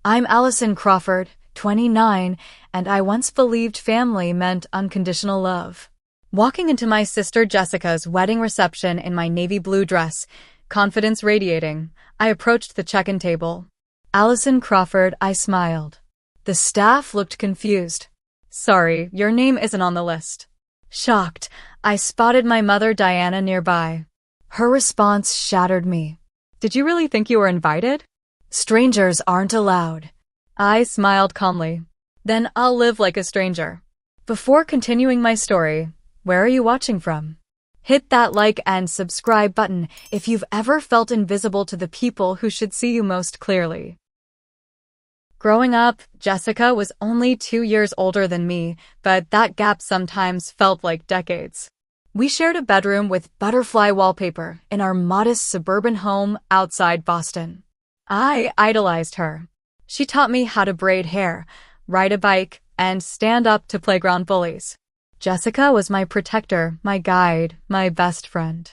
I'm Allison Crawford, 29, and I once believed family meant unconditional love. Walking into my sister Jessica's wedding reception in my navy blue dress, confidence radiating, I approached the check-in table. Allison Crawford, I smiled. The staff looked confused. Sorry, your name isn't on the list. Shocked, I spotted my mother Diana nearby. Her response shattered me. Did you really think you were invited? Strangers aren't allowed. I smiled calmly. Then I'll live like a stranger. Before continuing my story, where are you watching from? Hit that like and subscribe button if you've ever felt invisible to the people who should see you most clearly. Growing up, Jessica was only 2 years older than me, but that gap sometimes felt like decades. We shared a bedroom with butterfly wallpaper in our modest suburban home outside Boston. I idolized her. She taught me how to braid hair, ride a bike, and stand up to playground bullies. Jessica was my protector, my guide, my best friend.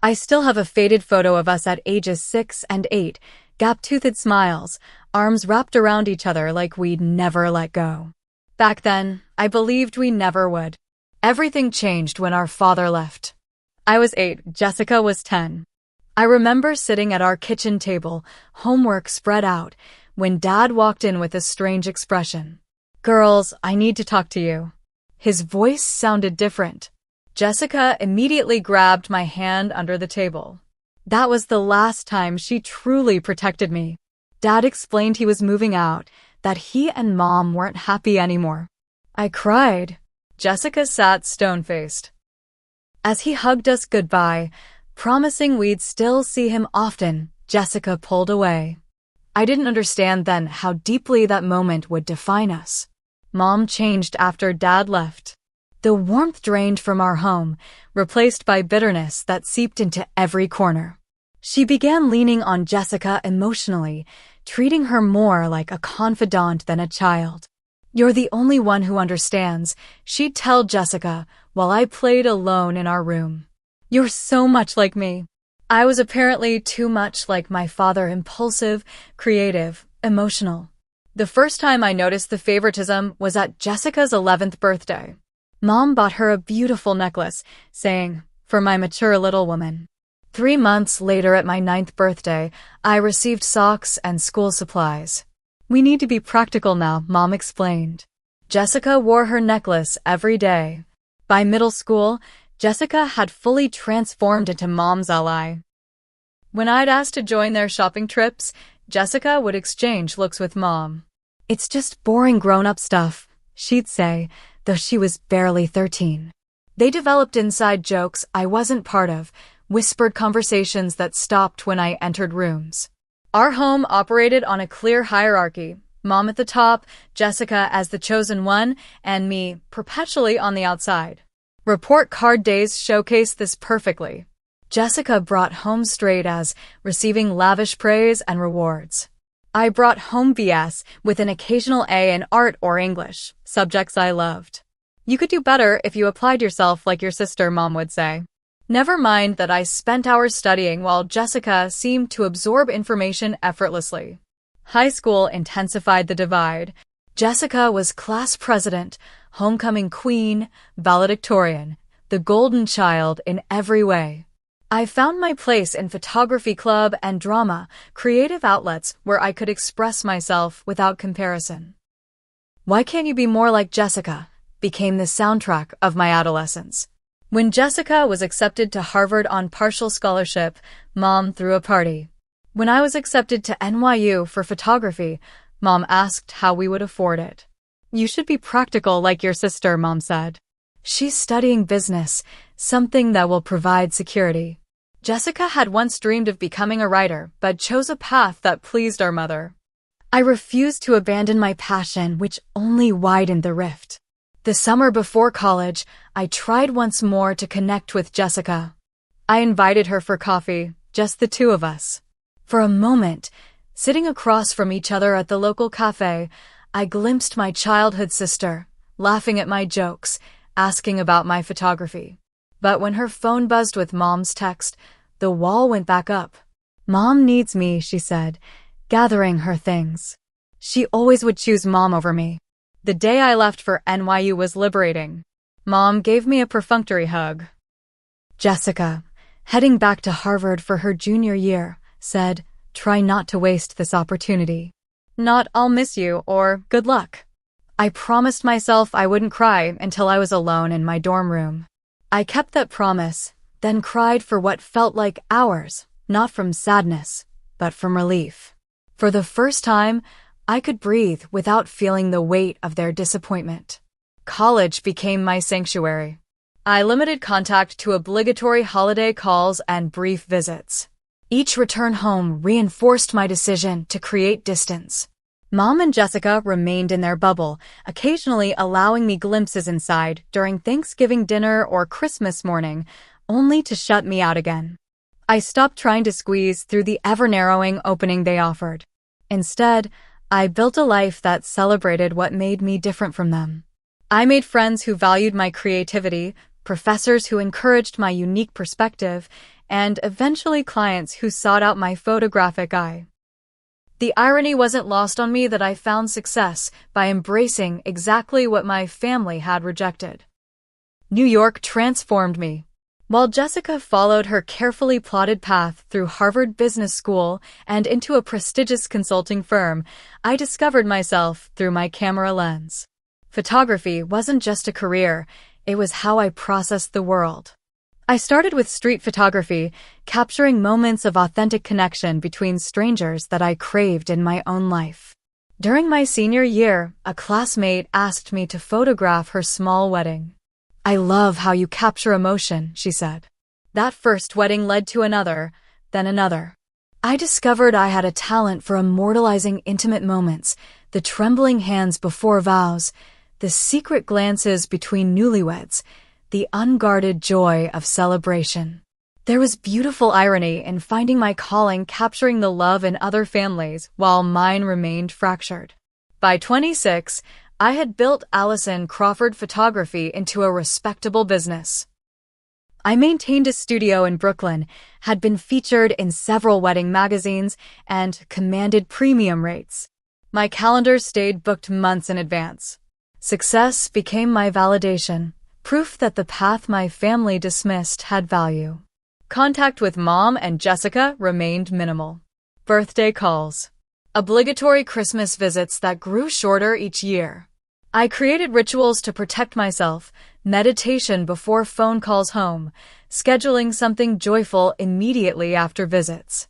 I still have a faded photo of us at ages 6 and 8, gap-toothed smiles, arms wrapped around each other like we'd never let go. Back then, I believed we never would. Everything changed when our father left. I was 8, Jessica was 10. I remember sitting at our kitchen table, homework spread out, when Dad walked in with a strange expression. Girls, I need to talk to you. His voice sounded different. Jessica immediately grabbed my hand under the table. That was the last time she truly protected me. Dad explained he was moving out, that he and Mom weren't happy anymore. I cried. Jessica sat stone-faced. As he hugged us goodbye, promising we'd still see him often, Jessica pulled away. I didn't understand then how deeply that moment would define us. Mom changed after Dad left. The warmth drained from our home, replaced by bitterness that seeped into every corner. She began leaning on Jessica emotionally, treating her more like a confidant than a child. You're the only one who understands, she'd tell Jessica while I played alone in our room. You're so much like me. I was apparently too much like my father, impulsive, creative, emotional. The first time I noticed the favoritism was at Jessica's 11th birthday. Mom bought her a beautiful necklace, saying, "For my mature little woman." 3 months later at my 9th birthday, I received socks and school supplies. We need to be practical now, Mom explained. Jessica wore her necklace every day. By middle school, Jessica had fully transformed into Mom's ally. When I'd asked to join their shopping trips, Jessica would exchange looks with Mom. It's just boring grown-up stuff, she'd say, though she was barely 13. They developed inside jokes I wasn't part of, whispered conversations that stopped when I entered rooms. Our home operated on a clear hierarchy, Mom at the top, Jessica as the chosen one, and me perpetually on the outside. Report card days showcased this perfectly. Jessica brought home straight A's, receiving lavish praise and rewards. I brought home BS with an occasional A in art or English, subjects I loved. You could do better if you applied yourself like your sister, Mom would say. Never mind that I spent hours studying while Jessica seemed to absorb information effortlessly. High school intensified the divide. Jessica was class president, homecoming queen, valedictorian, the golden child in every way. I found my place in photography club and drama, creative outlets where I could express myself without comparison. Why Can't You Be More Like Jessica became the soundtrack of my adolescence. When Jessica was accepted to Harvard on partial scholarship, Mom threw a party. When I was accepted to NYU for photography, Mom asked how we would afford it. You should be practical like your sister, Mom said. She's studying business, something that will provide security. Jessica had once dreamed of becoming a writer, but chose a path that pleased our mother. I refused to abandon my passion, which only widened the rift. The summer before college, I tried once more to connect with Jessica. I invited her for coffee, just the two of us. For a moment, sitting across from each other at the local cafe, I glimpsed my childhood sister, laughing at my jokes, asking about my photography. But when her phone buzzed with Mom's text, the wall went back up. Mom needs me, she said, gathering her things. She always would choose Mom over me. The day I left for NYU was liberating. Mom gave me a perfunctory hug. Jessica, heading back to Harvard for her junior year, said, "Try not to waste this opportunity." Not "I'll miss you" or "good luck." I promised myself I wouldn't cry until I was alone in my dorm room. I kept that promise, then cried for what felt like hours, not from sadness, but from relief. For the first time, I could breathe without feeling the weight of their disappointment. College became my sanctuary. I limited contact to obligatory holiday calls and brief visits. Each return home reinforced my decision to create distance. Mom and Jessica remained in their bubble, occasionally allowing me glimpses inside during Thanksgiving dinner or Christmas morning, only to shut me out again. I stopped trying to squeeze through the ever-narrowing opening they offered. Instead, I built a life that celebrated what made me different from them. I made friends who valued my creativity, professors who encouraged my unique perspective, and eventually clients who sought out my photographic eye. The irony wasn't lost on me that I found success by embracing exactly what my family had rejected. New York transformed me. While Jessica followed her carefully plotted path through Harvard Business School and into a prestigious consulting firm, I discovered myself through my camera lens. Photography wasn't just a career, it was how I processed the world. I started with street photography, capturing moments of authentic connection between strangers that I craved in my own life. During my senior year, a classmate asked me to photograph her small wedding. "I love how you capture emotion," she said. That first wedding led to another, then another. I discovered I had a talent for immortalizing intimate moments, the trembling hands before vows, the secret glances between newlyweds, the unguarded joy of celebration. There was beautiful irony in finding my calling capturing the love in other families while mine remained fractured. By 26, I had built Allison Crawford Photography into a respectable business. I maintained a studio in Brooklyn, had been featured in several wedding magazines, and commanded premium rates. My calendar stayed booked months in advance. Success became my validation, proof that the path my family dismissed had value. Contact with Mom and Jessica remained minimal. Birthday calls. Obligatory Christmas visits that grew shorter each year. I created rituals to protect myself, meditation before phone calls home, scheduling something joyful immediately after visits.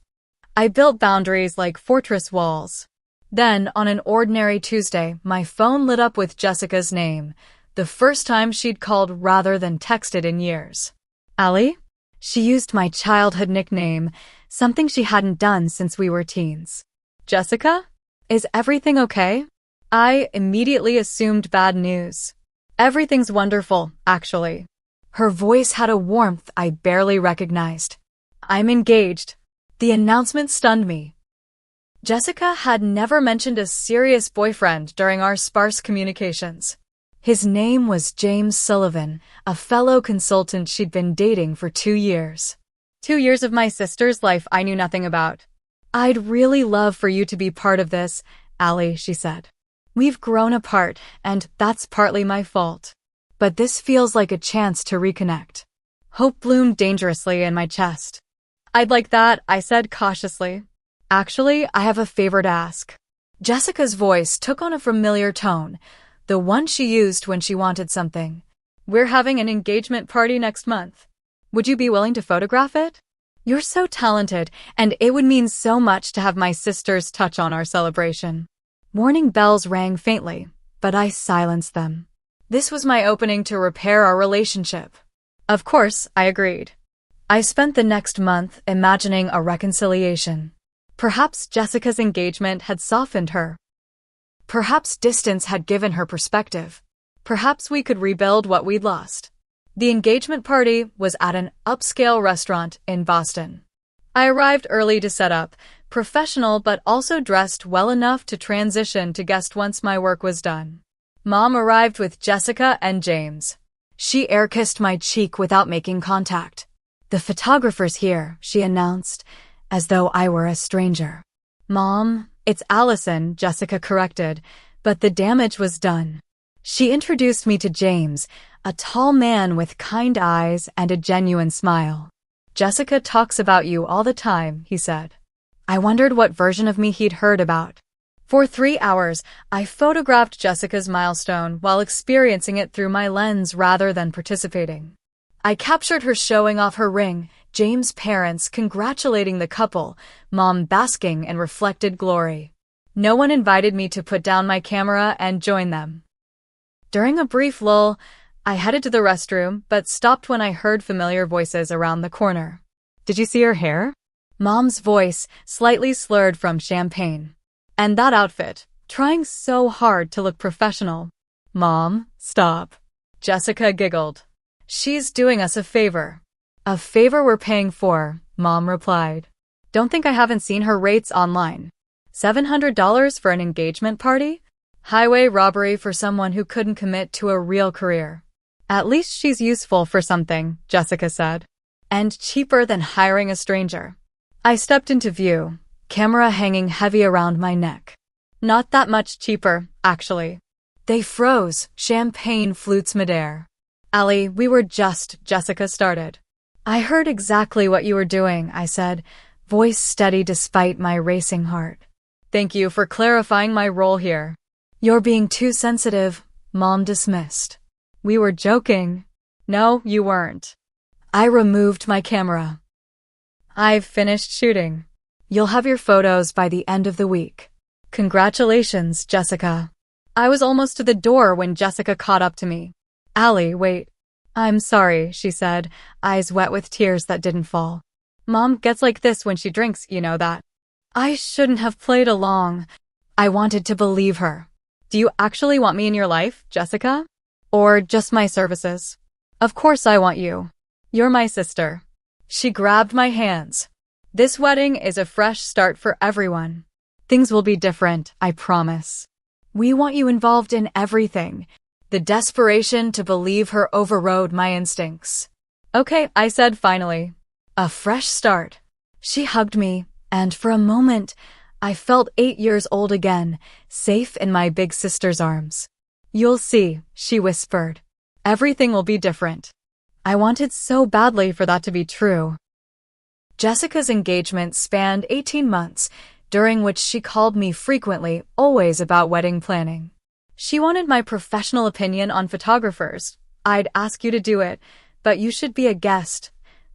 I built boundaries like fortress walls. Then, on an ordinary Tuesday, my phone lit up with Jessica's name, the first time she'd called rather than texted in years. "Allie?" She used my childhood nickname, something she hadn't done since we were teens. "Jessica? Is everything okay?" I immediately assumed bad news. "Everything's wonderful, actually." Her voice had a warmth I barely recognized. "I'm engaged." The announcement stunned me. Jessica had never mentioned a serious boyfriend during our sparse communications. His name was James Sullivan, a fellow consultant she'd been dating for 2 years. 2 years of my sister's life I knew nothing about. "I'd really love for you to be part of this, Allie," she said. "We've grown apart, and that's partly my fault. But this feels like a chance to reconnect." Hope bloomed dangerously in my chest. "I'd like that," I said cautiously. "Actually, I have a favor to ask." Jessica's voice took on a familiar tone, the one she used when she wanted something. "We're having an engagement party next month. Would you be willing to photograph it? You're so talented, and it would mean so much to have my sisters touch on our celebration." Warning bells rang faintly, but I silenced them. This was my opening to repair our relationship. Of course, I agreed. I spent the next month imagining a reconciliation. Perhaps Jessica's engagement had softened her. Perhaps distance had given her perspective. Perhaps we could rebuild what we'd lost. The engagement party was at an upscale restaurant in Boston. I arrived early to set up, professional but also dressed well enough to transition to guest once my work was done. Mom arrived with Jessica and James. She air-kissed my cheek without making contact. "The photographer's here," she announced, as though I were a stranger. "Mom," It's Allison, Jessica corrected, but the damage was done. She introduced me to James, a tall man with kind eyes and a genuine smile. Jessica talks about you all the time, he said. I wondered what version of me he'd heard about. For 3 hours, I photographed Jessica's milestone while experiencing it through my lens rather than participating. I captured her showing off her ring, James' parents congratulating the couple, Mom basking in reflected glory. No one invited me to put down my camera and join them. During a brief lull, I headed to the restroom but stopped when I heard familiar voices around the corner. Did you see her hair? Mom's voice, slightly slurred from champagne. And that outfit, trying so hard to look professional. Mom, stop. Jessica giggled. She's doing us a favor. A favor we're paying for, Mom replied. Don't think I haven't seen her rates online. $700 for an engagement party? Highway robbery for someone who couldn't commit to a real career. At least she's useful for something, Jessica said. And cheaper than hiring a stranger. I stepped into view, camera hanging heavy around my neck. Not that much cheaper, actually. They froze, champagne flutes midair. Allie, we were just, Jessica started. I heard exactly what you were doing, I said, voice steady despite my racing heart. Thank you for clarifying my role here. You're being too sensitive, Mom dismissed. We were joking. No, you weren't. I removed my camera. I've finished shooting. You'll have your photos by the end of the week. Congratulations, Jessica. I was almost to the door when Jessica caught up to me. Allie, wait. I'm sorry, she said, eyes wet with tears that didn't fall. Mom gets like this when she drinks, you know that. I shouldn't have played along. I wanted to believe her. Do you actually want me in your life, Jessica? Or just my services? Of course I want you. You're my sister. She grabbed my hands. This wedding is a fresh start for everyone. Things will be different, I promise. We want you involved in everything. The desperation to believe her overrode my instincts. Okay, I said finally. A fresh start. She hugged me, and for a moment, I felt 8 years old again, safe in my big sister's arms. You'll see, she whispered. Everything will be different. I wanted so badly for that to be true. Jessica's engagement spanned 18 months, during which she called me frequently, always about wedding planning. She wanted my professional opinion on photographers. I'd ask you to do it, but you should be a guest,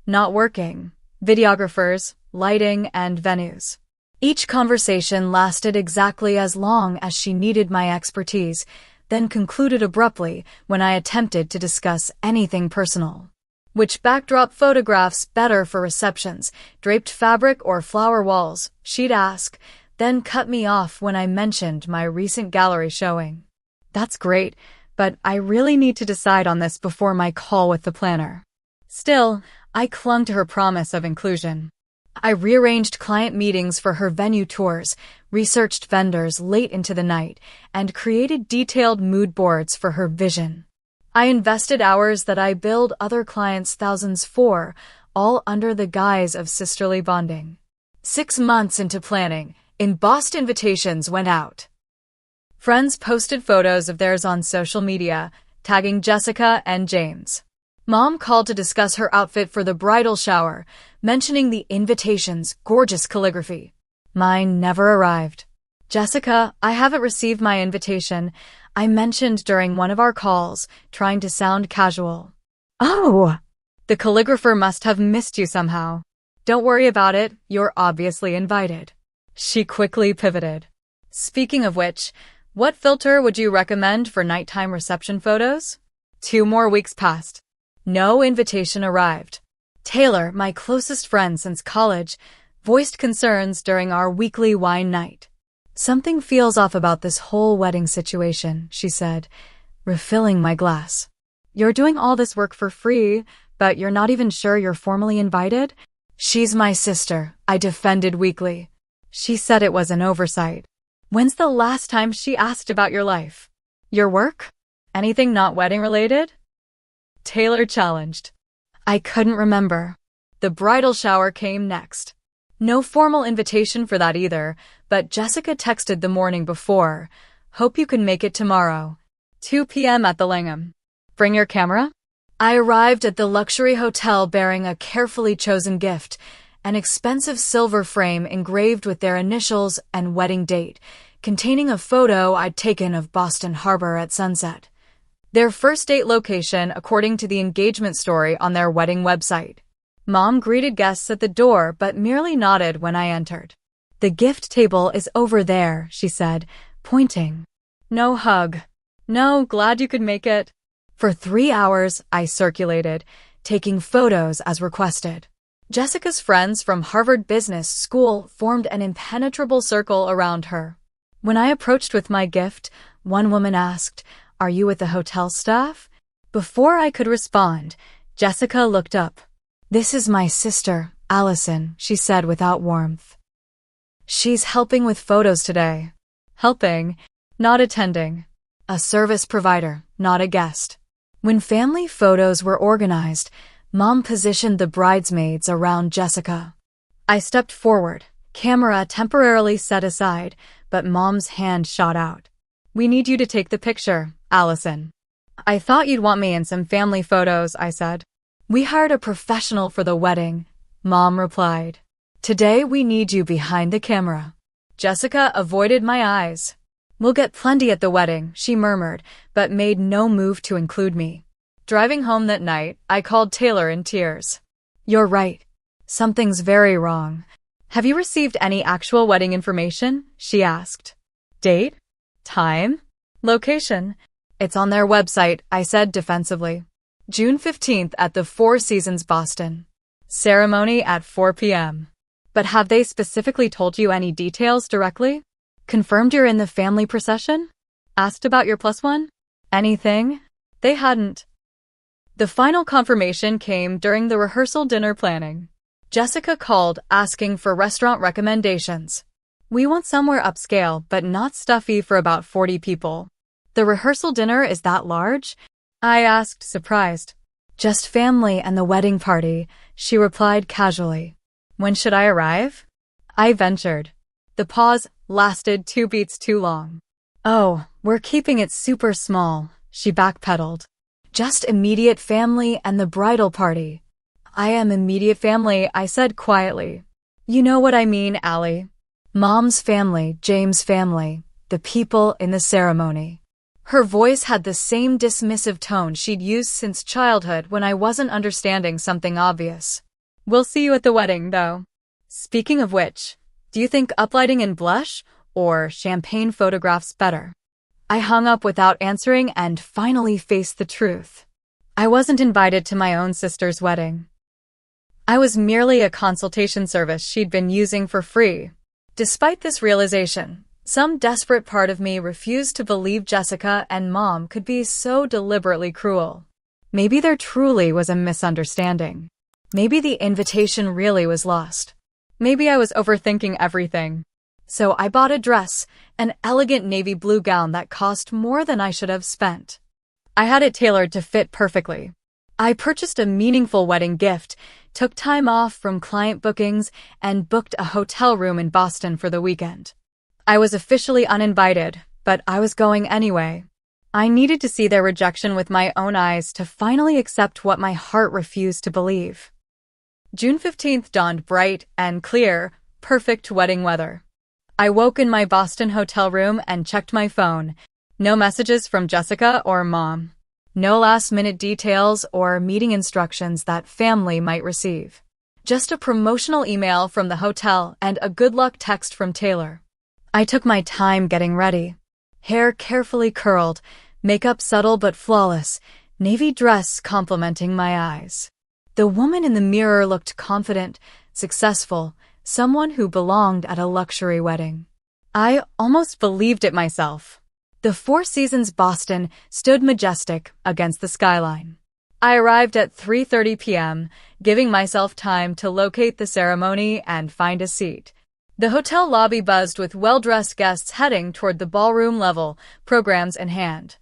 not working. Videographers, lighting, and venues. Each conversation lasted exactly as long as she needed my expertise, then concluded abruptly when I attempted to discuss anything personal. Which backdrop photographs better for receptions, draped fabric or flower walls, she'd ask, then cut me off when I mentioned my recent gallery showing. That's great, but I really need to decide on this before my call with the planner. Still, I clung to her promise of inclusion. I rearranged client meetings for her venue tours, researched vendors late into the night, and created detailed mood boards for her vision. I invested hours that I billed other clients thousands for, all under the guise of sisterly bonding. 6 months into planning, embossed invitations went out. Friends posted photos of theirs on social media, tagging Jessica and James. Mom called to discuss her outfit for the bridal shower, mentioning the invitation's gorgeous calligraphy. Mine never arrived. Jessica, I haven't received my invitation, I mentioned during one of our calls, trying to sound casual. Oh! The calligrapher must have missed you somehow. Don't worry about it, you're obviously invited. She quickly pivoted. Speaking of which, what filter would you recommend for nighttime reception photos? 2 more weeks passed. No invitation arrived. Taylor, my closest friend since college, voiced concerns during our weekly wine night. Something feels off about this whole wedding situation, she said, refilling my glass. You're doing all this work for free, but you're not even sure you're formally invited? She's my sister, I defended weakly. She said it was an oversight. When's the last time she asked about your life? Your work? Anything not wedding related? Taylor challenged. I couldn't remember. The bridal shower came next. No formal invitation for that either, but Jessica texted the morning before, "Hope you can make it tomorrow. 2 p.m. at the Langham. Bring your camera?" I arrived at the luxury hotel bearing a carefully chosen gift, an expensive silver frame engraved with their initials and wedding date, containing a photo I'd taken of Boston Harbor at sunset. Their first date location according to the engagement story on their wedding website. Mom greeted guests at the door but merely nodded when I entered. "The gift table is over there," she said, pointing. "No hug." "No, glad you could make it." For 3 hours, I circulated, taking photos as requested. Jessica's friends from Harvard Business School formed an impenetrable circle around her. When I approached with my gift, one woman asked, "Are you with the hotel staff?" Before I could respond, Jessica looked up. "This is my sister, Allison," she said without warmth. "She's helping with photos today." Helping, not attending. A service provider, not a guest. When family photos were organized, Mom positioned the bridesmaids around Jessica. I stepped forward, camera temporarily set aside, but Mom's hand shot out. "We need you to take the picture, Allison." "I thought you'd want me in some family photos," I said. "We hired a professional for the wedding," Mom replied. "Today we need you behind the camera." Jessica avoided my eyes. "We'll get plenty at the wedding," she murmured, but made no move to include me. Driving home that night, I called Taylor in tears. "You're right. Something's very wrong." "Have you received any actual wedding information?" she asked. "Date? Time? Location?" "It's on their website," I said defensively. June 15th at the Four Seasons Boston. Ceremony at 4 p.m. "But have they specifically told you any details directly? Confirmed you're in the family procession? Asked about your plus one? Anything?" They hadn't. The final confirmation came during the rehearsal dinner planning. Jessica called asking for restaurant recommendations. "We want somewhere upscale, but not stuffy for about 40 people. "The rehearsal dinner is that large?" I asked, surprised. "Just family and the wedding party," she replied casually. "When should I arrive?" I ventured. The pause lasted 2 beats too long. "Oh, we're keeping it super small," she backpedaled. "Just immediate family and the bridal party." "I am immediate family," I said quietly. "You know what I mean, Allie. Mom's family, James' family, the people in the ceremony." Her voice had the same dismissive tone she'd used since childhood when I wasn't understanding something obvious. "We'll see you at the wedding, though. Speaking of which, do you think uplighting in blush or champagne photographs better?" I hung up without answering and finally faced the truth. I wasn't invited to my own sister's wedding. I was merely a consultation service she'd been using for free. Despite this realization, some desperate part of me refused to believe Jessica and Mom could be so deliberately cruel. Maybe there truly was a misunderstanding. Maybe the invitation really was lost. Maybe I was overthinking everything. So I bought a dress, an elegant navy blue gown that cost more than I should have spent. I had it tailored to fit perfectly. I purchased a meaningful wedding gift, took time off from client bookings, and booked a hotel room in Boston for the weekend. I was officially uninvited, but I was going anyway. I needed to see their rejection with my own eyes to finally accept what my heart refused to believe. June 15th dawned bright and clear, perfect wedding weather. I woke in my Boston hotel room and checked my phone. No messages from Jessica or Mom. No last-minute details or meeting instructions that family might receive. Just a promotional email from the hotel and a good luck text from Taylor. I took my time getting ready. Hair carefully curled, makeup subtle but flawless, navy dress complementing my eyes. The woman in the mirror looked confident, successful, someone who belonged at a luxury wedding. I almost believed it myself. The Four Seasons Boston stood majestic against the skyline. I arrived at 3:30 p.m., giving myself time to locate the ceremony and find a seat. The hotel lobby buzzed with well-dressed guests heading toward the ballroom level, programs in hand.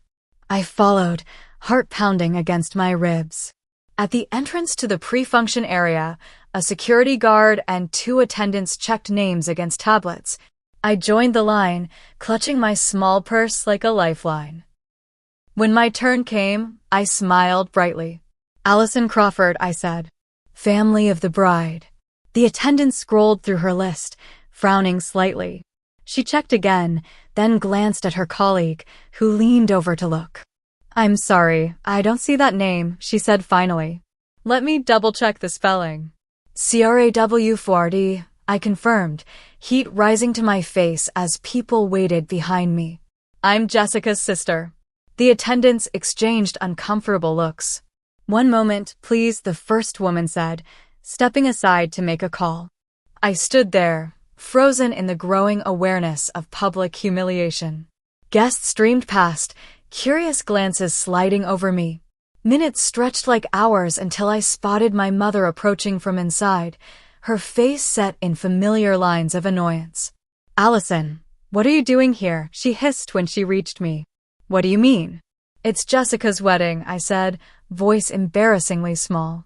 I followed, heart pounding against my ribs. At the entrance to the pre-function area, a security guard and 2 attendants checked names against tablets. I joined the line, clutching my small purse like a lifeline. When my turn came, I smiled brightly. Allison Crawford, I said. Family of the bride. The attendant scrolled through her list, frowning slightly. She checked again, then glanced at her colleague, who leaned over to look. I'm sorry, I don't see that name, she said finally. Let me double-check the spelling. CRAW4D, I confirmed, heat rising to my face as people waited behind me. I'm Jessica's sister. The attendants exchanged uncomfortable looks. One moment, please, the first woman said, stepping aside to make a call. I stood there, frozen in the growing awareness of public humiliation. Guests streamed past, curious glances sliding over me. Minutes stretched like hours until I spotted my mother approaching from inside, her face set in familiar lines of annoyance. Allison, what are you doing here? She hissed when she reached me. What do you mean? It's Jessica's wedding, I said, voice embarrassingly small.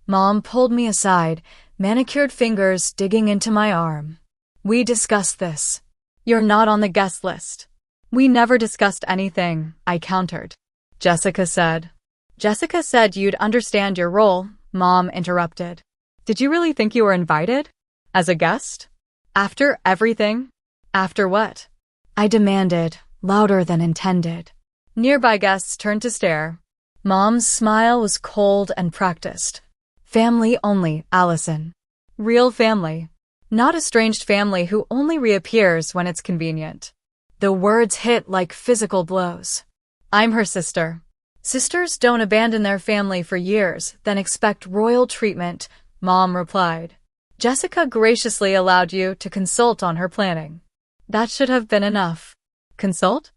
Mom pulled me aside, manicured fingers digging into my arm. We discussed this. You're not on the guest list. We never discussed anything, I countered. Jessica said. Jessica said you'd understand your role, Mom interrupted. Did you really think you were invited? As a guest? After everything? After what? I demanded, louder than intended. Nearby guests turned to stare. Mom's smile was cold and practiced. Family only, Allison. Real family. Not estranged family who only reappears when it's convenient. The words hit like physical blows. I'm her sister. Sisters don't abandon their family for years, then expect royal treatment, Mom replied. Jessica graciously allowed you to consult on her planning. That should have been enough. Consult?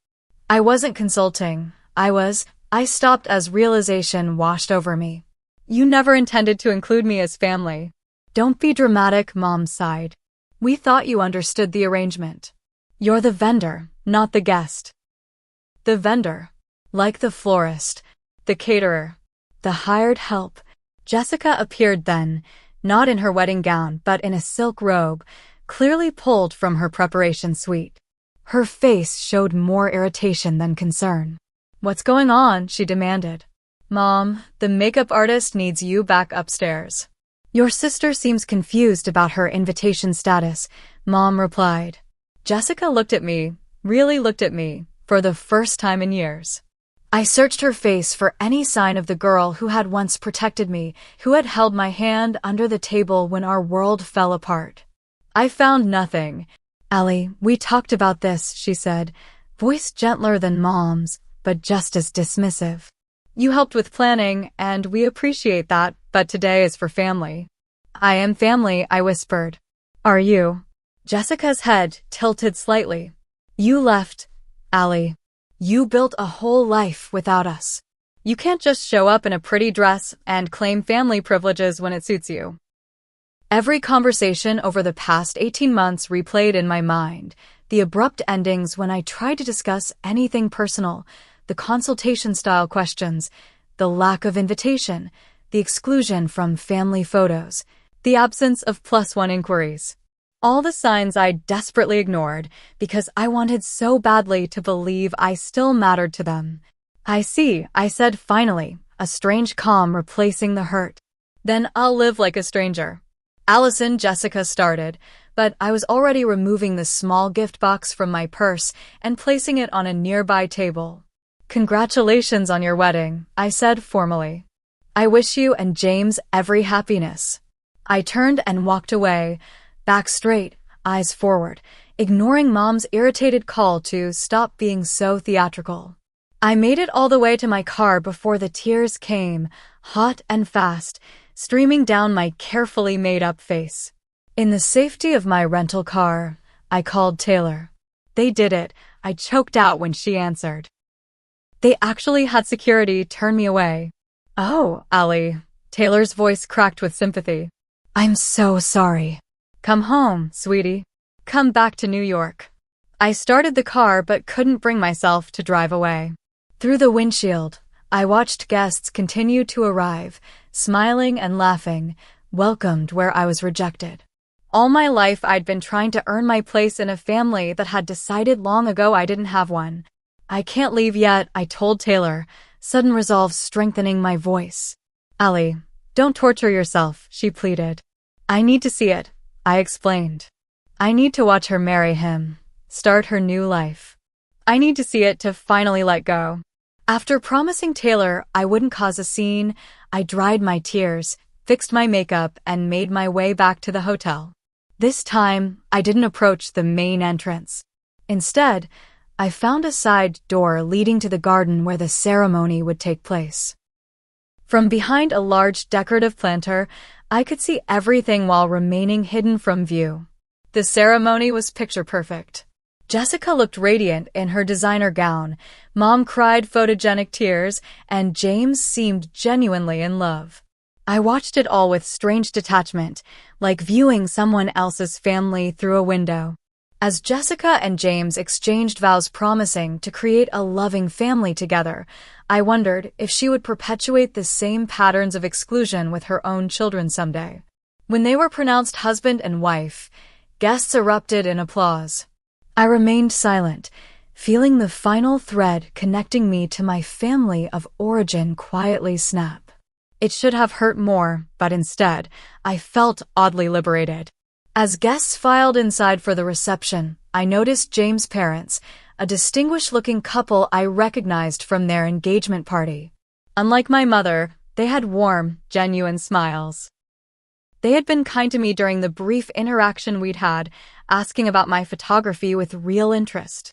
I wasn't consulting. I stopped as realization washed over me. You never intended to include me as family. Don't be dramatic, Mom sighed. We thought you understood the arrangement. You're the vendor, not the guest. The vendor. Like the florist, the caterer, the hired help. Jessica appeared then, not in her wedding gown but in a silk robe, clearly pulled from her preparation suite. Her face showed more irritation than concern. What's going on? She demanded. Mom, the makeup artist needs you back upstairs. Your sister seems confused about her invitation status, Mom replied. Jessica looked at me, really looked at me, for the first time in years. I searched her face for any sign of the girl who had once protected me, who had held my hand under the table when our world fell apart. I found nothing. Allie, we talked about this, she said, voice gentler than Mom's, but just as dismissive. You helped with planning, and we appreciate that, but today is for family. I am family, I whispered. Are you? Jessica's head tilted slightly. You left, Allie. You built a whole life without us. You can't just show up in a pretty dress and claim family privileges when it suits you. Every conversation over the past 18 months replayed in my mind, the abrupt endings when I tried to discuss anything personal, the consultation-style questions, the lack of invitation, the exclusion from family photos, the absence of +1 inquiries. All the signs I desperately ignored because I wanted so badly to believe I still mattered to them. I see, I said finally, a strange calm replacing the hurt. Then I'll live like a stranger. Allison, Jessica started, but I was already removing the small gift box from my purse and placing it on a nearby table. Congratulations on your wedding, I said formally. I wish you and James every happiness. I turned and walked away, back straight, eyes forward, ignoring Mom's irritated call to stop being so theatrical. I made it all the way to my car before the tears came, hot and fast, streaming down my carefully made-up face. In the safety of my rental car, I called Taylor. They did it, I choked out when she answered. They actually had security turn me away. Oh, Allie. Taylor's voice cracked with sympathy. I'm so sorry. Come home, sweetie. Come back to New York. I started the car but couldn't bring myself to drive away. Through the windshield, I watched guests continue to arrive, smiling and laughing, welcomed where I was rejected. All my life I'd been trying to earn my place in a family that had decided long ago I didn't have one. I can't leave yet, I told Taylor, sudden resolve strengthening my voice. Allie, don't torture yourself, she pleaded. I need to see it, I explained. I need to watch her marry him, start her new life. I need to see it to finally let go. After promising Taylor I wouldn't cause a scene, I dried my tears, fixed my makeup, and made my way back to the hotel. This time, I didn't approach the main entrance. Instead, I found a side door leading to the garden where the ceremony would take place. From behind a large decorative planter, I could see everything while remaining hidden from view. The ceremony was picture perfect. Jessica looked radiant in her designer gown, Mom cried photogenic tears, and James seemed genuinely in love. I watched it all with strange detachment, like viewing someone else's family through a window. As Jessica and James exchanged vows promising to create a loving family together, I wondered if she would perpetuate the same patterns of exclusion with her own children someday. When they were pronounced husband and wife, guests erupted in applause. I remained silent, feeling the final thread connecting me to my family of origin quietly snap. It should have hurt more, but instead, I felt oddly liberated. As guests filed inside for the reception, I noticed James' parents, a distinguished-looking couple I recognized from their engagement party. Unlike my mother, they had warm, genuine smiles. They had been kind to me during the brief interaction we'd had, asking about my photography with real interest.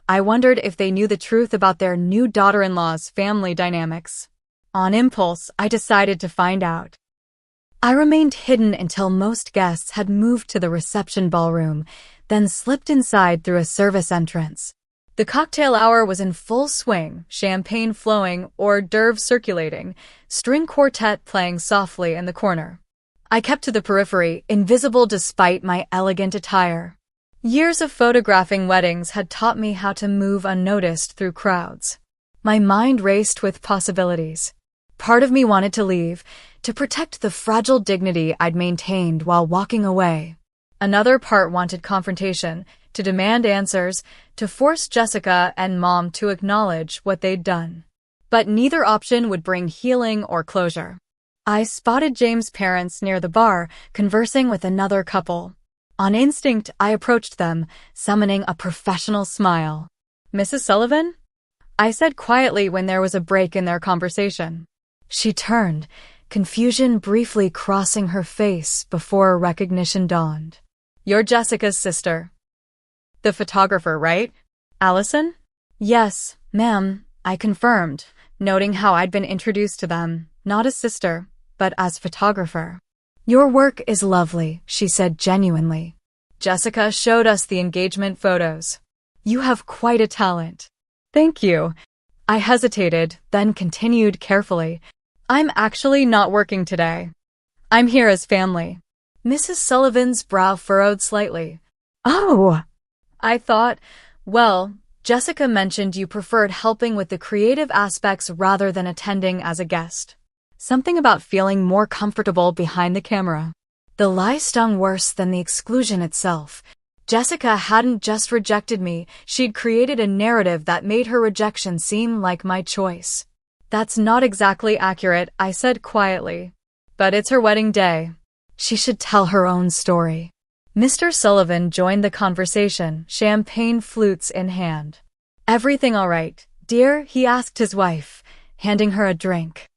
I wondered if they knew the truth about their new daughter-in-law's family dynamics. On impulse, I decided to find out. I remained hidden until most guests had moved to the reception ballroom, then slipped inside through a service entrance. The cocktail hour was in full swing, champagne flowing, hors d'oeuvres circulating, string quartet playing softly in the corner. I kept to the periphery, invisible despite my elegant attire. Years of photographing weddings had taught me how to move unnoticed through crowds. My mind raced with possibilities. Part of me wanted to leave, to protect the fragile dignity I'd maintained while walking away. Another part wanted confrontation, to demand answers, to force Jessica and Mom to acknowledge what they'd done. But neither option would bring healing or closure. I spotted James' parents near the bar, conversing with another couple. On instinct, I approached them, summoning a professional smile. "Mrs. Sullivan?" I said quietly when there was a break in their conversation. She turned, confusion briefly crossing her face before recognition dawned. "You're Jessica's sister." "The photographer, right? Allison?" "Yes, ma'am," I confirmed, noting how I'd been introduced to them, not as sister, but as photographer. "Your work is lovely," she said genuinely. Jessica showed us the engagement photos. "You have quite a talent." "Thank you." I hesitated, then continued carefully. "I'm actually not working today. I'm here as family." Mrs. Sullivan's brow furrowed slightly. "Oh," I thought. "Well, Jessica mentioned you preferred helping with the creative aspects rather than attending as a guest. Something about feeling more comfortable behind the camera." The lie stung worse than the exclusion itself. Jessica hadn't just rejected me, she'd created a narrative that made her rejection seem like my choice. "That's not exactly accurate," I said quietly. "But it's her wedding day. She should tell her own story." Mr. Sullivan joined the conversation, champagne flutes in hand. "Everything all right, dear?" he asked his wife, handing her a drink.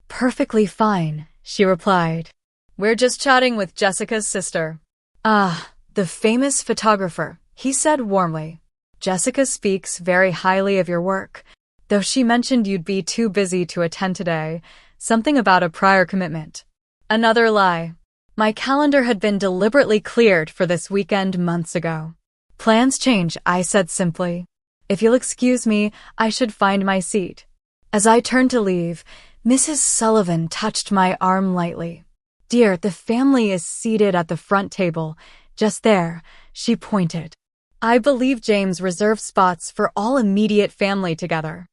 "Perfectly fine," she replied. "We're just chatting with Jessica's sister." "Ah, the famous photographer," he said warmly. "Jessica speaks very highly of your work, though she mentioned you'd be too busy to attend today, something about a prior commitment." Another lie. My calendar had been deliberately cleared for this weekend months ago. "Plans change," I said simply. "If you'll excuse me, I should find my seat." As I turned to leave, Mrs. Sullivan touched my arm lightly. "Dear, the family is seated at the front table. Just there," she pointed. I believe James reserved spots for all immediate family together.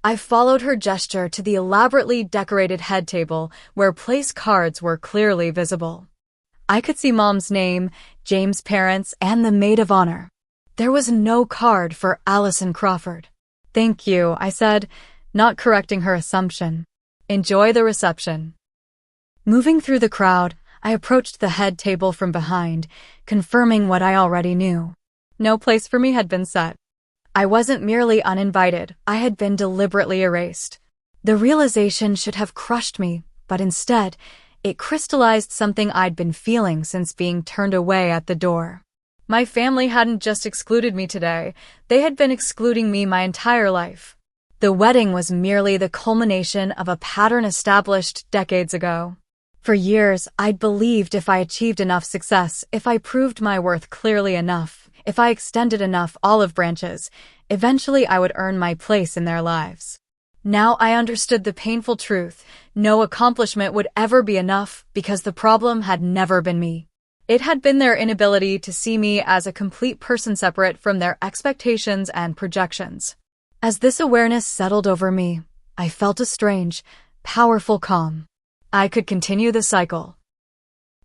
I followed her gesture to the elaborately decorated head table where place cards were clearly visible. I could see Mom's name, James' parents, and the maid of honor. There was no card for Allison Crawford. "Thank you," I said, not correcting her assumption. "Enjoy the reception." Moving through the crowd, I approached the head table from behind, confirming what I already knew. No place for me had been set. I wasn't merely uninvited, I had been deliberately erased. The realization should have crushed me, but instead, it crystallized something I'd been feeling since being turned away at the door. My family hadn't just excluded me today, they had been excluding me my entire life. The wedding was merely the culmination of a pattern established decades ago. For years, I'd believed if I achieved enough success, if I proved my worth clearly enough, if I extended enough olive branches, eventually I would earn my place in their lives. Now I understood the painful truth. No accomplishment would ever be enough because the problem had never been me. It had been their inability to see me as a complete person separate from their expectations and projections. As this awareness settled over me, I felt a strange, powerful calm. I could continue the cycle,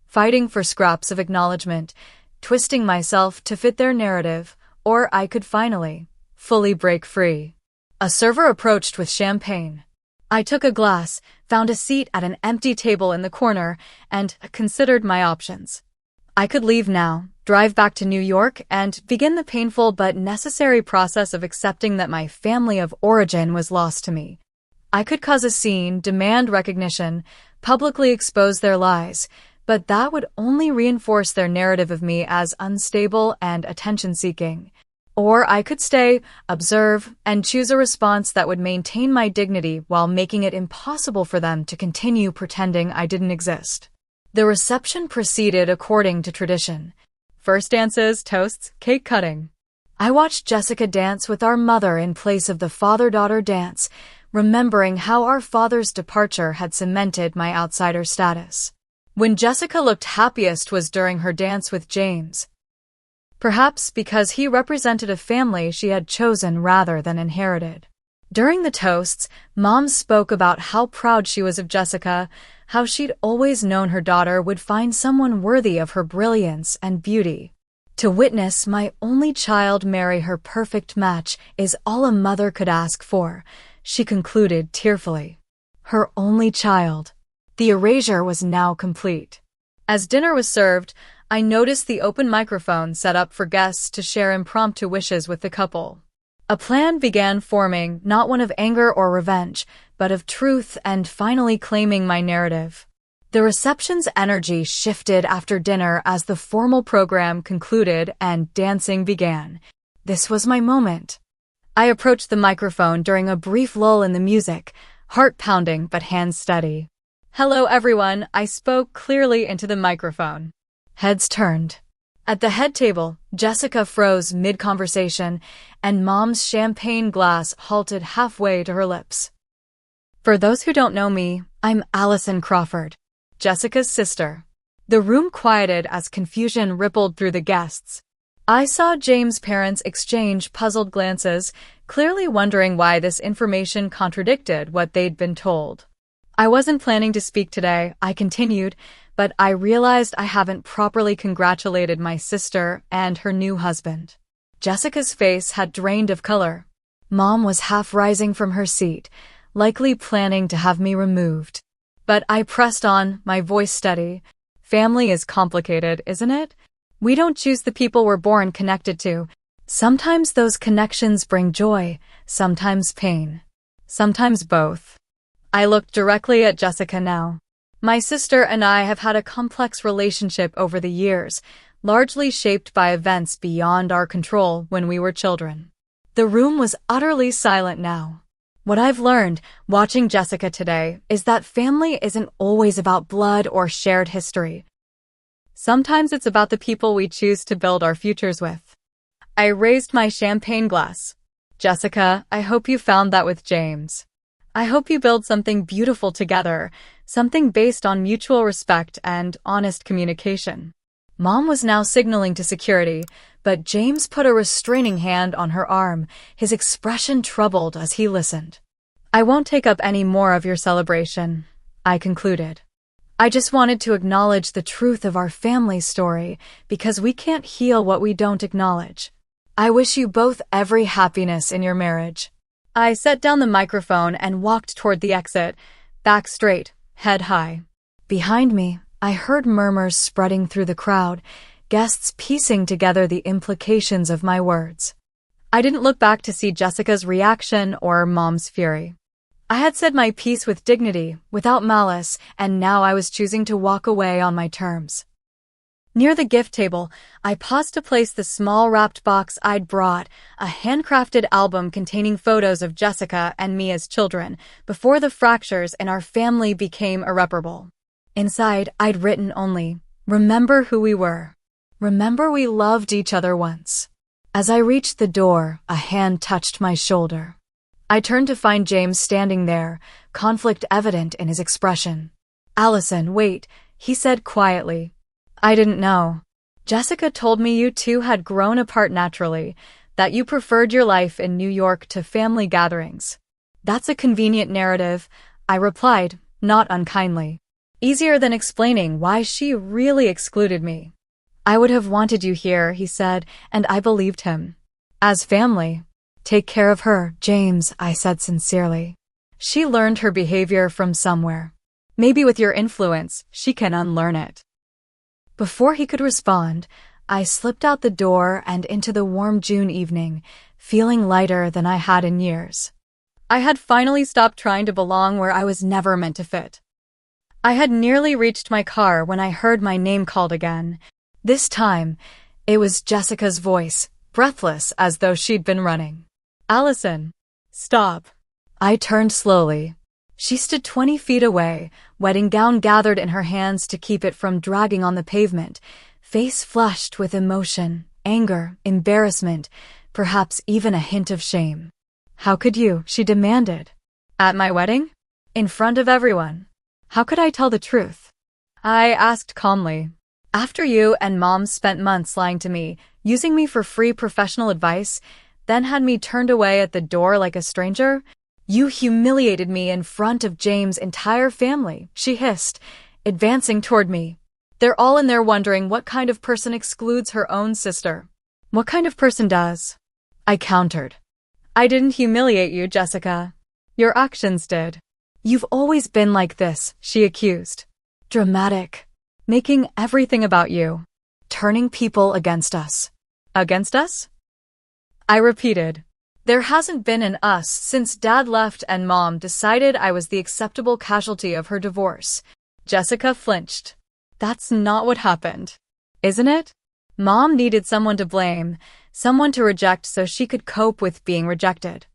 fighting for scraps of acknowledgement, twisting myself to fit their narrative, or I could finally, fully break free. A server approached with champagne. I took a glass, found a seat at an empty table in the corner, and considered my options. I could leave now, drive back to New York, and begin the painful but necessary process of accepting that my family of origin was lost to me. I could cause a scene, demand recognition, publicly expose their lies, but that would only reinforce their narrative of me as unstable and attention-seeking. Or I could stay, observe, and choose a response that would maintain my dignity while making it impossible for them to continue pretending I didn't exist. The reception proceeded according to tradition. First dances, toasts, cake cutting. I watched Jessica dance with our mother in place of the father-daughter dance, remembering how our father's departure had cemented my outsider status. When Jessica looked happiest was during her dance with James. Perhaps because he represented a family she had chosen rather than inherited. During the toasts, Mom spoke about how proud she was of Jessica, how she'd always known her daughter would find someone worthy of her brilliance and beauty. To witness my only child marry her perfect match is all a mother could ask for, she concluded tearfully. Her only child. The erasure was now complete. As dinner was served, I noticed the open microphone set up for guests to share impromptu wishes with the couple. A plan began forming, not one of anger or revenge, but of truth and finally claiming my narrative. The reception's energy shifted after dinner as the formal program concluded and dancing began. This was my moment. I approached the microphone during a brief lull in the music, heart pounding but hands steady. "Hello everyone," I spoke clearly into the microphone. Heads turned. At the head table, Jessica froze mid-conversation, and Mom's champagne glass halted halfway to her lips. For those who don't know me, I'm Allison Crawford, Jessica's sister. The room quieted as confusion rippled through the guests. I saw James' parents exchange puzzled glances, clearly wondering why this information contradicted what they'd been told. "I wasn't planning to speak today," I continued, "but I realized I haven't properly congratulated my sister and her new husband." Jessica's face had drained of color. Mom was half rising from her seat, likely planning to have me removed. But I pressed on, my voice steady. "Family is complicated, isn't it? We don't choose the people we're born connected to. Sometimes those connections bring joy, sometimes pain, sometimes both." I looked directly at Jessica now. My sister and I have had a complex relationship over the years, largely shaped by events beyond our control when we were children. The room was utterly silent now. What I've learned, watching Jessica today, is that family isn't always about blood or shared history. Sometimes it's about the people we choose to build our futures with. I raised my champagne glass. "Jessica, I hope you found that with James. I hope you build something beautiful together, something based on mutual respect and honest communication." Mom was now signaling to security, but James put a restraining hand on her arm, his expression troubled as he listened. "I won't take up any more of your celebration," I concluded. I just wanted to acknowledge the truth of our family story because we can't heal what we don't acknowledge. I wish you both every happiness in your marriage. I set down the microphone and walked toward the exit, back straight, head high. Behind me, I heard murmurs spreading through the crowd, guests piecing together the implications of my words. I didn't look back to see Jessica's reaction or Mom's fury. I had said my piece with dignity, without malice, and now I was choosing to walk away on my terms. Near the gift table, I paused to place the small wrapped box I'd brought, a handcrafted album containing photos of Jessica and me as children, before the fractures in our family became irreparable. Inside, I'd written only, "Remember who we were. Remember we loved each other once." As I reached the door, a hand touched my shoulder. I turned to find James standing there, conflict evident in his expression. "Allison, wait," he said quietly. "I didn't know. Jessica told me you two had grown apart naturally, that you preferred your life in New York to family gatherings." "That's a convenient narrative," I replied, not unkindly. "Easier than explaining why she really excluded me." "I would have wanted you here," he said, and I believed him. "As family." "Take care of her, James," I said sincerely. "She learned her behavior from somewhere. Maybe with your influence, she can unlearn it." Before he could respond, I slipped out the door and into the warm June evening, feeling lighter than I had in years. I had finally stopped trying to belong where I was never meant to fit. I had nearly reached my car when I heard my name called again. This time, it was Jessica's voice, breathless as though she'd been running. "Allison, stop." I turned slowly. She stood 20 feet away, wedding gown gathered in her hands to keep it from dragging on the pavement, face flushed with emotion, anger, embarrassment, perhaps even a hint of shame. "How could you?" she demanded. "At my wedding? In front of everyone. How could I tell the truth?" I asked calmly. "After you and Mom spent months lying to me, using me for free professional advice, then had me turned away at the door like a stranger, you humiliated me in front of James' entire family," she hissed, advancing toward me. "They're all in there wondering what kind of person excludes her own sister. What kind of person does?" I countered. "I didn't humiliate you, Jessica. Your actions did." "You've always been like this," she accused. "Dramatic. Making everything about you. Turning people against us." "Against us?" I repeated. "There hasn't been an us since Dad left and Mom decided I was the acceptable casualty of her divorce." Jessica flinched. "That's not what happened, isn't it? Mom needed someone to blame, someone to reject so she could cope with being rejected.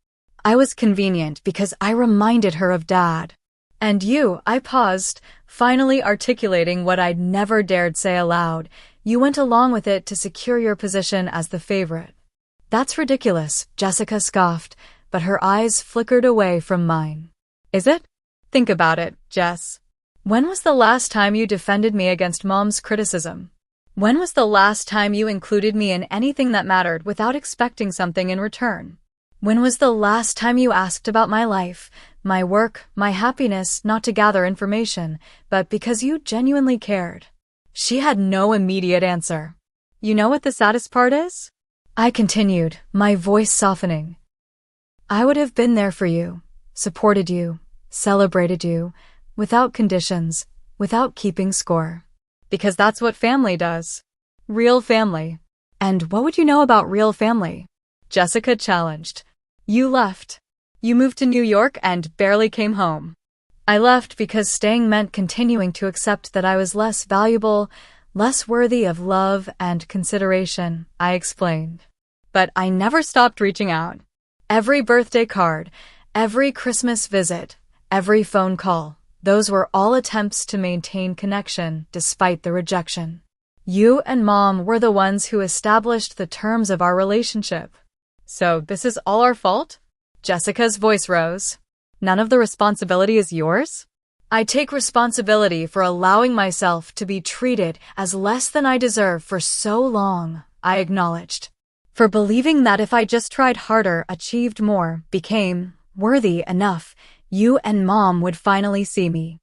I was convenient because I reminded her of Dad. And you," I paused, finally articulating what I'd never dared say aloud, "you went along with it to secure your position as the favorite." "That's ridiculous," Jessica scoffed, but her eyes flickered away from mine. "Is it? Think about it, Jess. When was the last time you defended me against Mom's criticism? When was the last time you included me in anything that mattered without expecting something in return? When was the last time you asked about my life, my work, my happiness, not to gather information, but because you genuinely cared?" She had no immediate answer. "You know what the saddest part is?" I continued, my voice softening. "I would have been there for you, supported you, celebrated you, without conditions, without keeping score. Because that's what family does. Real family." "And what would you know about real family?" Jessica challenged. "You left. You moved to New York and barely came home." "I left because staying meant continuing to accept that I was less valuable, less worthy of love and consideration," I explained. "But I never stopped reaching out. Every birthday card, every Christmas visit, every phone call, those were all attempts to maintain connection despite the rejection. You and Mom were the ones who established the terms of our relationship." "So this is all our fault?" Jessica's voice rose. "None of the responsibility is yours?" "I take responsibility for allowing myself to be treated as less than I deserve for so long," I acknowledged. "For believing that if I just tried harder, achieved more, became worthy enough, you and Mom would finally see me."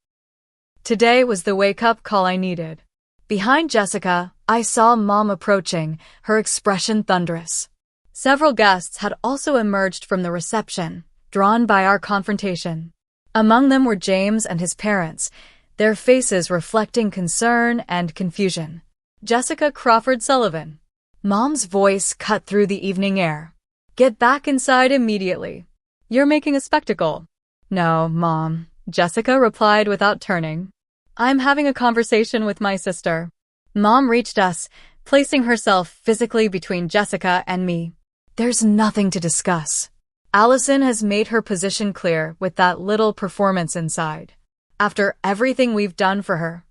Today was the wake-up call I needed. Behind Jessica, I saw Mom approaching, her expression thunderous. Several guests had also emerged from the reception, drawn by our confrontation. Among them were James and his parents, their faces reflecting concern and confusion. Jessica Crawford Sullivan. Mom's voice cut through the evening air. Get back inside immediately. You're making a spectacle. No, Mom, Jessica replied without turning. I'm having a conversation with my sister. Mom reached us, placing herself physically between Jessica and me. There's nothing to discuss. Allison has made her position clear with that little performance inside. After everything we've done for her.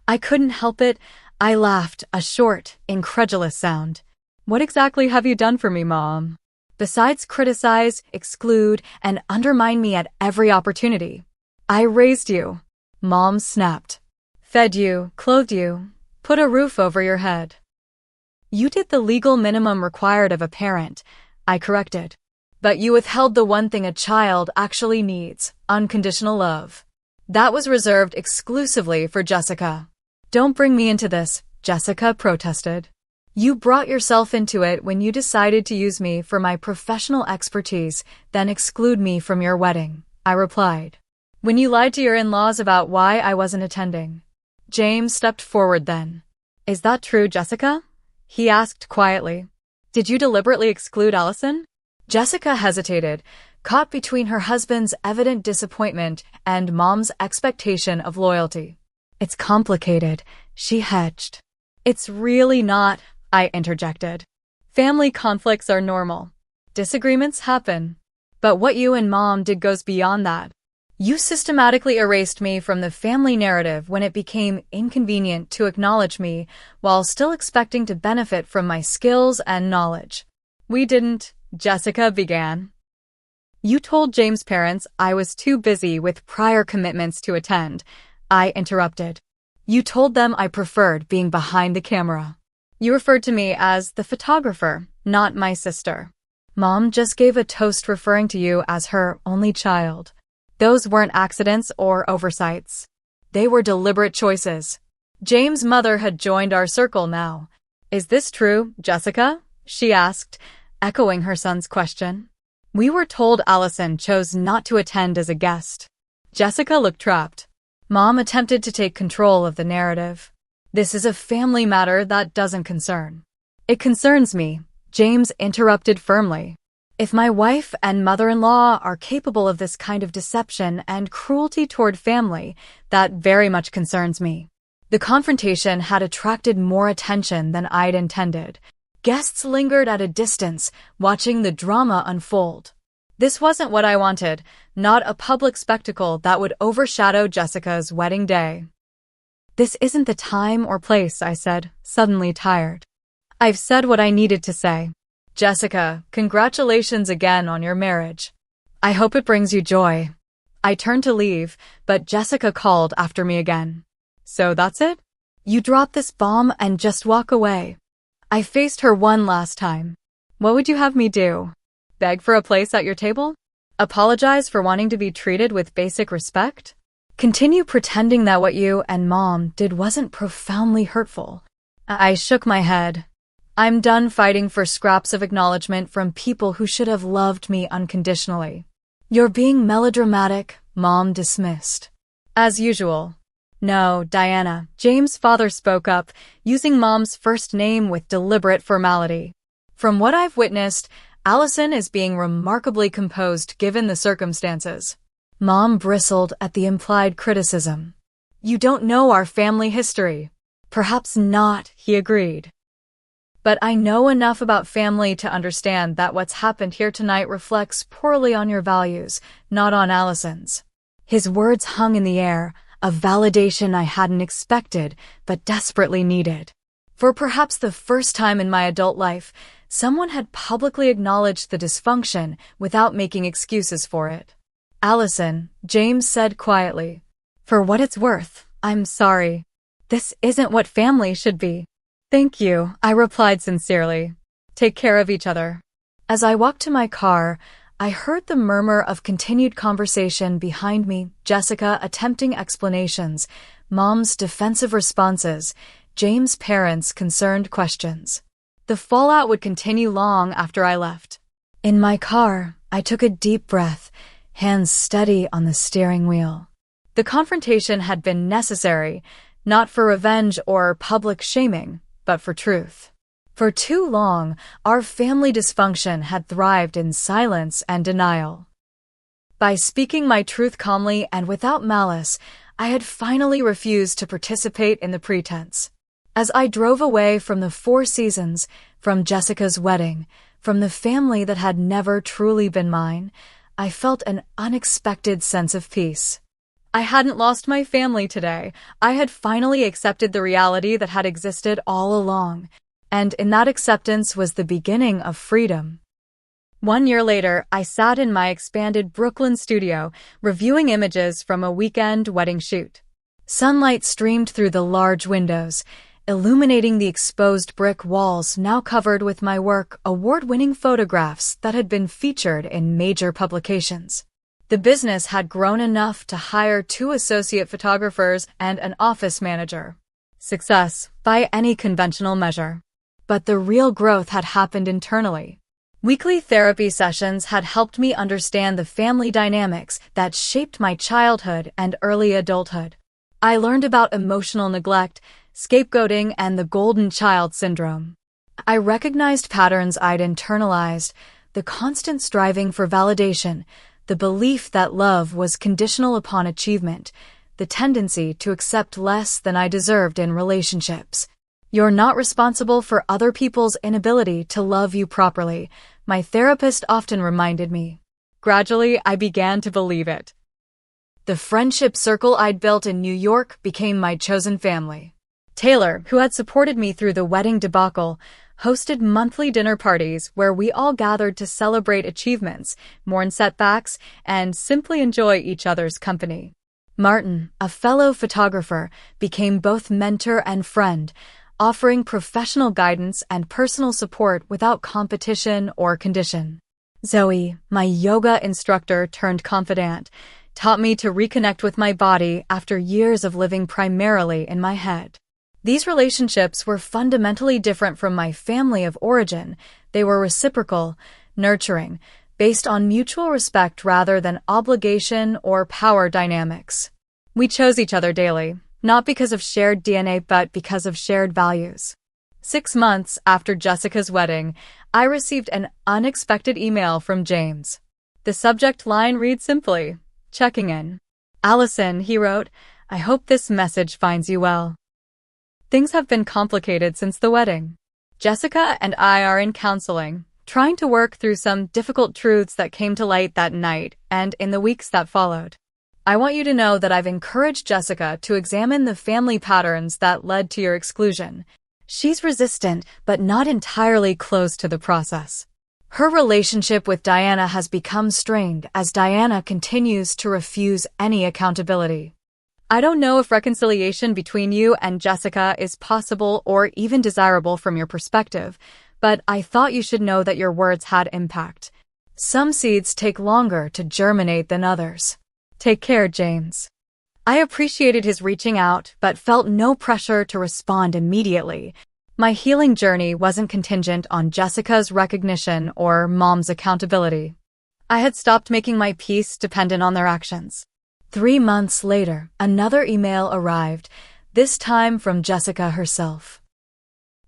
I couldn't help it. I laughed, a short, incredulous sound. What exactly have you done for me, Mom? Besides criticize, exclude, and undermine me at every opportunity. I raised you. Mom snapped. Fed you, clothed you, put a roof over your head. You did the legal minimum required of a parent, I corrected. But you withheld the one thing a child actually needs, unconditional love. That was reserved exclusively for Jessica. Don't bring me into this, Jessica protested. You brought yourself into it when you decided to use me for my professional expertise, then exclude me from your wedding, I replied. When you lied to your in-laws about why I wasn't attending. James stepped forward then. Is that true, Jessica? He asked quietly. Did you deliberately exclude Allison? Jessica hesitated, caught between her husband's evident disappointment and Mom's expectation of loyalty. It's complicated, she hedged. It's really not, I interjected. Family conflicts are normal. Disagreements happen. But what you and Mom did goes beyond that. You systematically erased me from the family narrative when it became inconvenient to acknowledge me while still expecting to benefit from my skills and knowledge. We didn't, Jessica began. You told James' parents I was too busy with prior commitments to attend, I interrupted. You told them I preferred being behind the camera. You referred to me as the photographer, not my sister. Mom just gave a toast referring to you as her only child. Those weren't accidents or oversights. They were deliberate choices. James' mother had joined our circle now. Is this true, Jessica? She asked, echoing her son's question. We were told Allison chose not to attend as a guest. Jessica looked trapped. Mom attempted to take control of the narrative. This is a family matter that doesn't concern. It concerns me, James interrupted firmly. If my wife and mother-in-law are capable of this kind of deception and cruelty toward family, that very much concerns me. The confrontation had attracted more attention than I'd intended. Guests lingered at a distance, watching the drama unfold. This wasn't what I wanted, not a public spectacle that would overshadow Jessica's wedding day. This isn't the time or place, I said, suddenly tired. I've said what I needed to say. Jessica, congratulations again on your marriage. I hope it brings you joy. I turned to leave, but Jessica called after me again. So that's it? You drop this bomb and just walk away. I faced her one last time. What would you have me do? Beg for a place at your table? Apologize for wanting to be treated with basic respect? Continue pretending that what you and Mom did wasn't profoundly hurtful? I shook my head. I'm done fighting for scraps of acknowledgement from people who should have loved me unconditionally. You're being melodramatic, Mom dismissed. As usual. No, Diana, James' father spoke up, using Mom's first name with deliberate formality. From what I've witnessed, Allison is being remarkably composed given the circumstances. Mom bristled at the implied criticism. You don't know our family history. Perhaps not, he agreed. But I know enough about family to understand that what's happened here tonight reflects poorly on your values, not on Allison's. His words hung in the air, a validation I hadn't expected, but desperately needed. For perhaps the first time in my adult life, someone had publicly acknowledged the dysfunction without making excuses for it. Allison, James said quietly. For what it's worth, I'm sorry. This isn't what family should be. Thank you, I replied sincerely. Take care of each other. As I walked to my car, I heard the murmur of continued conversation behind me, Jessica attempting explanations, Mom's defensive responses, James' parents' concerned questions. The fallout would continue long after I left. In my car, I took a deep breath, hands steady on the steering wheel. The confrontation had been necessary, not for revenge or public shaming, but for truth. For too long, our family dysfunction had thrived in silence and denial. By speaking my truth calmly and without malice, I had finally refused to participate in the pretense. As I drove away from the Four Seasons, from Jessica's wedding, from the family that had never truly been mine, I felt an unexpected sense of peace. I hadn't lost my family today. I had finally accepted the reality that had existed all along, and in that acceptance was the beginning of freedom. 1 year later, I sat in my expanded Brooklyn studio, reviewing images from a weekend wedding shoot. Sunlight streamed through the large windows, illuminating the exposed brick walls now covered with my work, award-winning photographs that had been featured in major publications. The business had grown enough to hire 2 associate photographers and an office manager. Success, by any conventional measure. But the real growth had happened internally. Weekly therapy sessions had helped me understand the family dynamics that shaped my childhood and early adulthood. I learned about emotional neglect, scapegoating, and the golden child syndrome. I recognized patterns I'd internalized, the constant striving for validation, the belief that love was conditional upon achievement, the tendency to accept less than I deserved in relationships. You're not responsible for other people's inability to love you properly, my therapist often reminded me. Gradually, I began to believe it. The friendship circle I'd built in New York became my chosen family. Taylor, who had supported me through the wedding debacle, hosted monthly dinner parties where we all gathered to celebrate achievements, mourn setbacks, and simply enjoy each other's company. Martin, a fellow photographer, became both mentor and friend, offering professional guidance and personal support without competition or condition. Zoe, my yoga instructor turned confidant, taught me to reconnect with my body after years of living primarily in my head. These relationships were fundamentally different from my family of origin. They were reciprocal, nurturing, based on mutual respect rather than obligation or power dynamics. We chose each other daily, not because of shared DNA but because of shared values. 6 months after Jessica's wedding, I received an unexpected email from James. The subject line read simply, "Checking in." "Allison," he wrote, "I hope this message finds you well. Things have been complicated since the wedding. Jessica and I are in counseling, trying to work through some difficult truths that came to light that night and in the weeks that followed. I want you to know that I've encouraged Jessica to examine the family patterns that led to your exclusion. She's resistant, but not entirely closed to the process. Her relationship with Diana has become strained as Diana continues to refuse any accountability. I don't know if reconciliation between you and Jessica is possible or even desirable from your perspective, but I thought you should know that your words had impact. Some seeds take longer to germinate than others. Take care, James." I appreciated his reaching out, but felt no pressure to respond immediately. My healing journey wasn't contingent on Jessica's recognition or Mom's accountability. I had stopped making my peace dependent on their actions. 3 months later, another email arrived, this time from Jessica herself.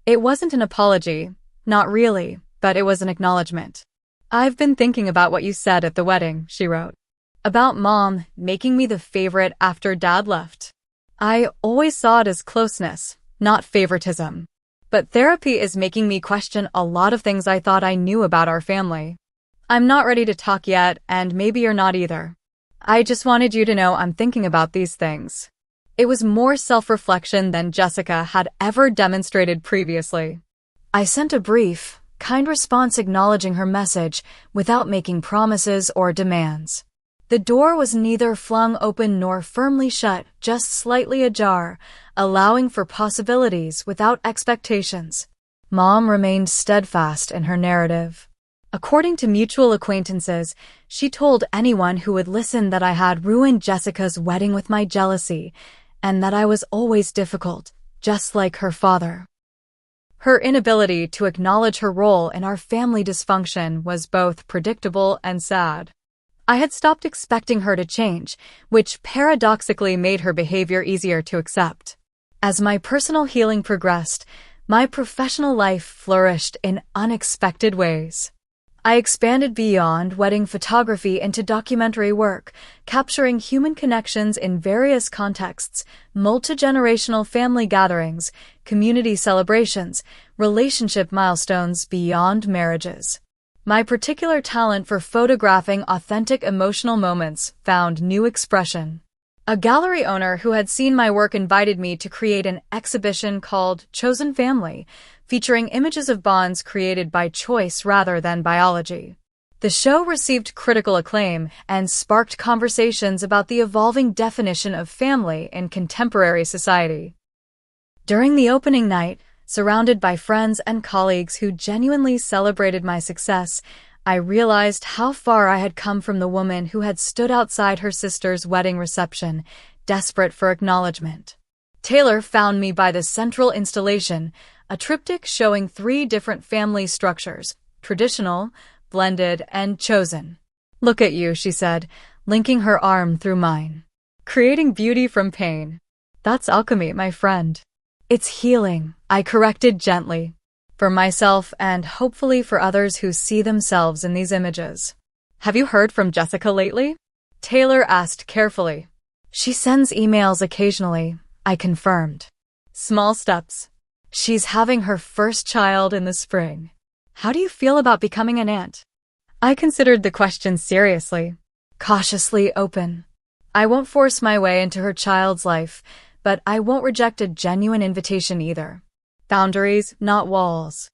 It wasn't an apology, not really, but it was an acknowledgement. "I've been thinking about what you said at the wedding," she wrote. "About Mom making me the favorite after Dad left. I always saw it as closeness, not favoritism. But therapy is making me question a lot of things I thought I knew about our family. I'm not ready to talk yet, and maybe you're not either. I just wanted you to know I'm thinking about these things." It was more self-reflection than Jessica had ever demonstrated previously. I sent a brief, kind response acknowledging her message without making promises or demands. The door was neither flung open nor firmly shut, just slightly ajar, allowing for possibilities without expectations. Mom remained steadfast in her narrative. According to mutual acquaintances, she told anyone who would listen that I had ruined Jessica's wedding with my jealousy, and that I was always difficult, just like her father. Her inability to acknowledge her role in our family dysfunction was both predictable and sad. I had stopped expecting her to change, which paradoxically made her behavior easier to accept. As my personal healing progressed, my professional life flourished in unexpected ways. I expanded beyond wedding photography into documentary work, capturing human connections in various contexts, multi-generational family gatherings, community celebrations, relationship milestones beyond marriages. My particular talent for photographing authentic emotional moments found new expression. A gallery owner who had seen my work invited me to create an exhibition called Chosen Family, featuring images of bonds created by choice rather than biology. The show received critical acclaim and sparked conversations about the evolving definition of family in contemporary society. During the opening night, surrounded by friends and colleagues who genuinely celebrated my success, I realized how far I had come from the woman who had stood outside her sister's wedding reception, desperate for acknowledgement. Taylor found me by the central installation, a triptych showing 3 different family structures: traditional, blended, and chosen. "Look at you," she said, linking her arm through mine. "Creating beauty from pain. That's alchemy, my friend." "It's healing," I corrected gently. "For myself and hopefully for others who see themselves in these images." "Have you heard from Jessica lately?" Taylor asked carefully. "She sends emails occasionally," I confirmed. "Small steps. She's having her first child in the spring. How do you feel about becoming an aunt?" I considered the question seriously, cautiously open. I won't force my way into her child's life, but I won't reject a genuine invitation either. Boundaries, not walls.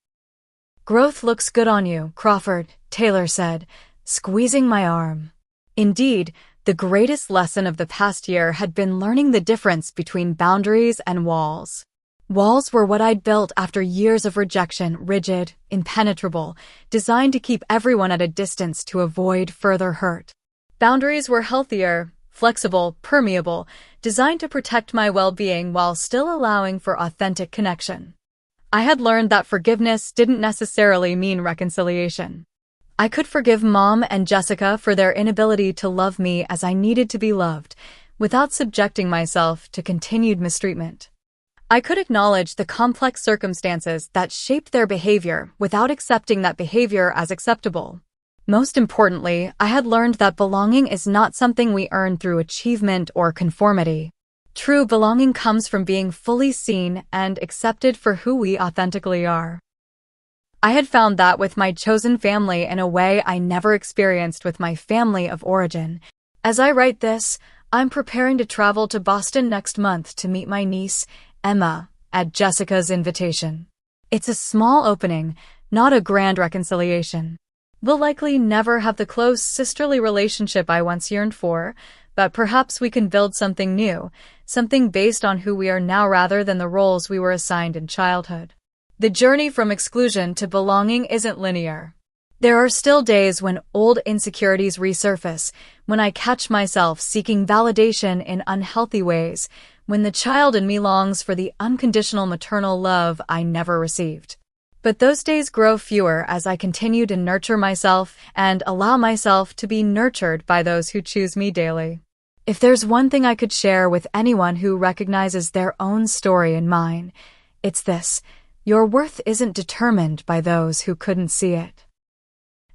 "Growth looks good on you, Crawford," Taylor said, squeezing my arm. Indeed, the greatest lesson of the past year had been learning the difference between boundaries and walls. Walls were what I'd built after years of rejection, rigid, impenetrable, designed to keep everyone at a distance to avoid further hurt. Boundaries were healthier, flexible, permeable, designed to protect my well-being while still allowing for authentic connection. I had learned that forgiveness didn't necessarily mean reconciliation. I could forgive Mom and Jessica for their inability to love me as I needed to be loved, without subjecting myself to continued mistreatment. I could acknowledge the complex circumstances that shaped their behavior without accepting that behavior as acceptable. Most importantly, I had learned that belonging is not something we earn through achievement or conformity. True belonging comes from being fully seen and accepted for who we authentically are. I had found that with my chosen family in a way I never experienced with my family of origin. As I write this, I'm preparing to travel to Boston next month to meet my niece, Emma, at Jessica's invitation. It's a small opening, not a grand reconciliation. We'll likely never have the close sisterly relationship I once yearned for, but perhaps we can build something new, something based on who we are now rather than the roles we were assigned in childhood. The journey from exclusion to belonging isn't linear. There are still days when old insecurities resurface, when I catch myself seeking validation in unhealthy ways, when the child in me longs for the unconditional maternal love I never received. But those days grow fewer as I continue to nurture myself and allow myself to be nurtured by those who choose me daily. If there's one thing I could share with anyone who recognizes their own story in mine, it's this: your worth isn't determined by those who couldn't see it.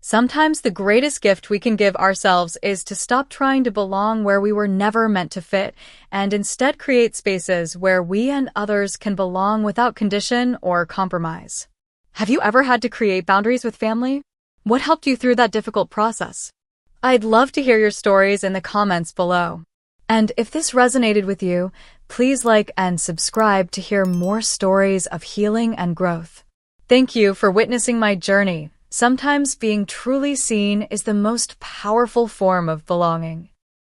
Sometimes the greatest gift we can give ourselves is to stop trying to belong where we were never meant to fit, and instead create spaces where we and others can belong without condition or compromise. Have you ever had to create boundaries with family? What helped you through that difficult process? I'd love to hear your stories in the comments below. And if this resonated with you, please like and subscribe to hear more stories of healing and growth. Thank you for witnessing my journey. Sometimes being truly seen is the most powerful form of belonging.